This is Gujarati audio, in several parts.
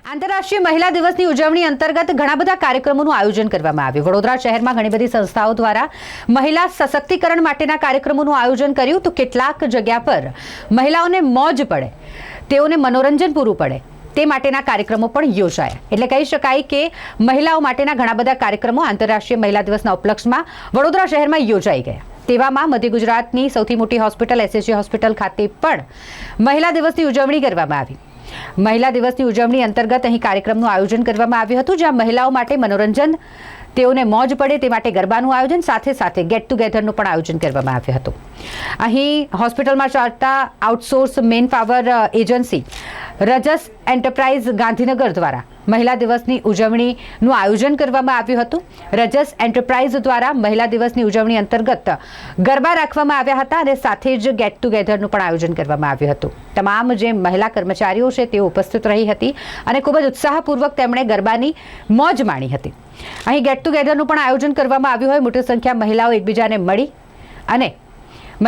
આંતરરાષ્ટ્રીય મહિલા દિવસની ઉજવણી અંતર્ગત ઘણા બધા કાર્યક્રમોનું આયોજન કરવામાં આવ્યું। વડોદરા શહેરમાં ઘણી બધી સંસ્થાઓ દ્વારા મહિલા સશક્તિકરણ માટેના કાર્યક્રમોનું આયોજન કર્યું તો કેટલાક જગ્યા પર મહિલાઓને મોજ પડે, તેઓને મનોરંજન પૂરું પડે તે માટેના કાર્યક્રમો પણ યોજાયા। એટલે કહી શકાય કે મહિલાઓ માટેના ઘણા બધા કાર્યક્રમો આંતરરાષ્ટ્રીય મહિલા દિવસના ઉપલક્ષમાં વડોદરા શહેરમાં યોજાઈ ગયા। તેવામાં મધ્ય ગુજરાતની સૌથી મોટી હોસ્પિટલ એસએસજી હોસ્પિટલ ખાતે પણ મહિલા દિવસની ઉજવણી કરવામાં આવી। મહિલા દિવસની ઉજવણી અંતર્ગત અહીં કાર્યક્રમનું આયોજન કરવામાં આવ્યું હતું, જ્યાં મહિલાઓ માટે મનોરંજન, તેઓને મોજ પડે તે માટે ગરબાનું આયોજન, સાથે સાથે ગેટ ટુગેધરનું પણ આયોજન કરવામાં આવ્યું હતું। અહીં હોસ્પિટલમાં ચાલતા outsource man power agency Raj's enterprise Gandhinagar દ્વારા મહિલા દિવસની ઉજવણીનું આયોજન કરવામાં આવ્યું હતું। રજસ એન્ટરપ્રાઇઝ દ્વારા મહિલા દિવસની ઉજવણી અંતર્ગત ગરબા રાખવામાં આવ્યા હતા અને સાથે જ ગેટ ટુગેધરનું પણ આયોજન કરવામાં આવ્યું હતું। તમામ જે મહિલા કર્મચારીઓ છે તેઓ ઉપસ્થિત રહી હતી અને ખૂબ જ ઉત્સાહપૂર્વક તેમણે ગરબાની મોજ માણી હતી। અહીં ગેટ ટુગેધરનું પણ આયોજન કરવામાં આવ્યું હોય મોટી સંખ્યા મહિલાઓ એકબીજાને મળી અને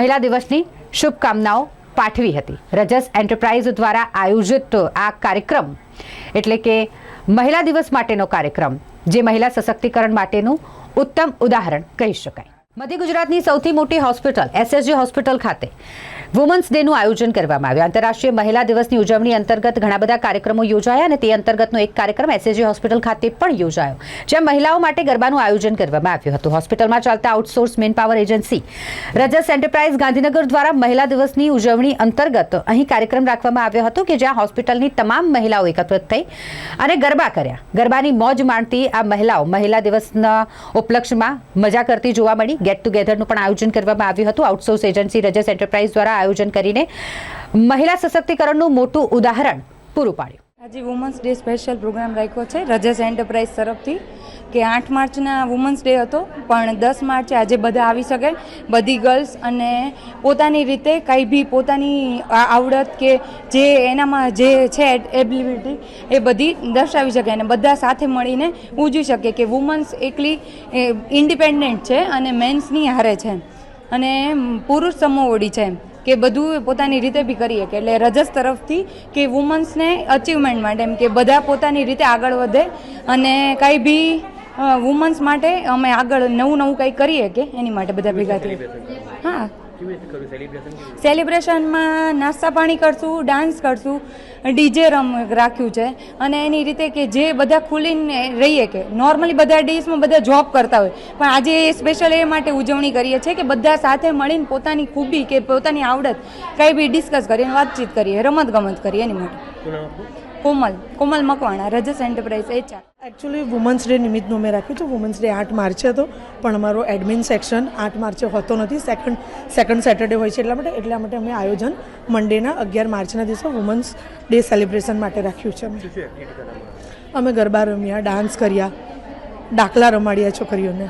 મહિલા દિવસની શુભકામનાઓ પાઠવી હતી। રજસ એન્ટરપ્રાઇઝ દ્વારા આયોજિત આ કાર્યક્રમ એટલે કે મહિલા દિવસ માટેનો કાર્યક્રમ જે મહિલા સશક્તિકરણ માટેનું ઉત્તમ ઉદાહરણ કહી શકાય। મધ્ય ગુજરાતની સૌથી મોટી હોસ્પિટલ એસએસજી હોસ્પિટલ ખાતે વુમન્સ ડેનું આયોજન કરવામાં આવ્યું। આંતરરાષ્ટ્રીય મહિલા દિવસની ઉજવણી અંતર્ગત ઘણા બધા કાર્યક્રમો યોજાયા અને તે અંતર્ગતનો એક કાર્યક્રમ એસએસજી હોસ્પિટલ ખાતે પણ યોજાયો, જ્યાં મહિલાઓ માટે ગરબાનું આયોજન કરવામાં આવ્યું હતું। હોસ્પિટલમાં ચાલતા outsource man power agency Raj's enterprise Gandhinagar દ્વારા મહિલા દિવસની ઉજવણી અંતર્ગત અહીં કાર્યક્રમ રાખવામાં આવ્યો હતો કે જ્યાં હોસ્પિટલની તમામ મહિલાઓ એકત્રિત થઈ અને ગરબા કર્યા। ગરબાની મોજ માણતી આ મહિલાઓ મહિલા દિવસના ઉપલક્ષમાં મજા કરતી જોવા મળી। ગેટ ટુગેધરનું પણ આયોજન કરવામાં આવ્યું હતું। આઉટસોર્સ એજન્સી રજસ એન્ટરપ્રાઇઝ દ્વારા આયોજન કરીને મહિલા સશક્તિકરણનું મોટું ઉદાહરણ પૂરું પાડ્યું। આજે વુમન્સ ડે સ્પેશિયલ પ્રોગ્રામ રાખ્યો છે રજસ એન્ટરપ્રાઇઝ તરફથી કે 8 માર્ચના વુમન્સ ડે હતો, પણ 10 માર્ચે આજે બધા આવી શકે, બધી ગર્લ્સ અને પોતાની રીતે કંઈ બી પોતાની આવડત કે જે એનામાં જે છે એબિલિટી એ બધી દર્શાવી શકે અને બધા સાથે મળીને ઉજવી શકે કે વુમન્સ એકલી ઇન્ડિપેન્ડન્ટ છે અને મેન્સની હારે છે અને પુરુષ સમોવડી છે કે બધું પોતાની રીતે બી કરીએ કે એટલે રજસ તરફથી કે વુમન્સને અચીવમેન્ટ માટે એમ કે બધા પોતાની રીતે આગળ વધે અને કંઈ બી વુમન્સ માટે અમે આગળ નવું કંઈ કરીએ કે એની માટે બધા ભેગા થઈએ। હા, સેલિબ્રેશનમાં નાસ્તા પાણી કરશું, ડાન્સ કરશું, ડીજે રાખ્યું છે અને એની રીતે કે જે બધા ખુલીને રહીએ કે નોર્મલી બધા ડેઝમાં બધા જોબ કરતા હોય, પણ આજે એ સ્પેશિયલ એ માટે ઉજવણી કરીએ છીએ કે બધા સાથે મળીને પોતાની ખૂબી કે પોતાની આવડત કંઈ બી ડિસ્કસ કરીએ, વાતચીત કરીએ, રમતગમત કરીએ એની માટે। Komal Makwana, Rajas enterprise HR। Actually women's day નિમિત્તનું મેં રાખ્યું છે। વુમન્સ ડે 8 માર્ચે હતો, પણ અમારો એડમિન સેક્શન 8 માર્ચે હોતો નથી, સેકન્ડ સેટરડે હોય છે, એટલા માટે અમે આયોજન મંડેના 11 માર્ચના દિવસે વુમન્સ ડે સેલિબ્રેશન માટે રાખ્યું છે। અમે ગરબા રમ્યા, ડાન્સ કર્યા, ડાકલા રમાડ્યા છોકરીઓને।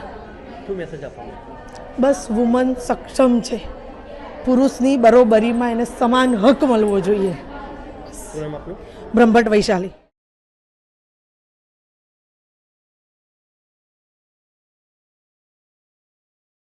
બસ વુમન સક્ષમ છે, પુરુષની બરોબરીમાં એને સમાન હક મળવો જોઈએ। બ્રહ્મભટ્ટ વૈશાલી।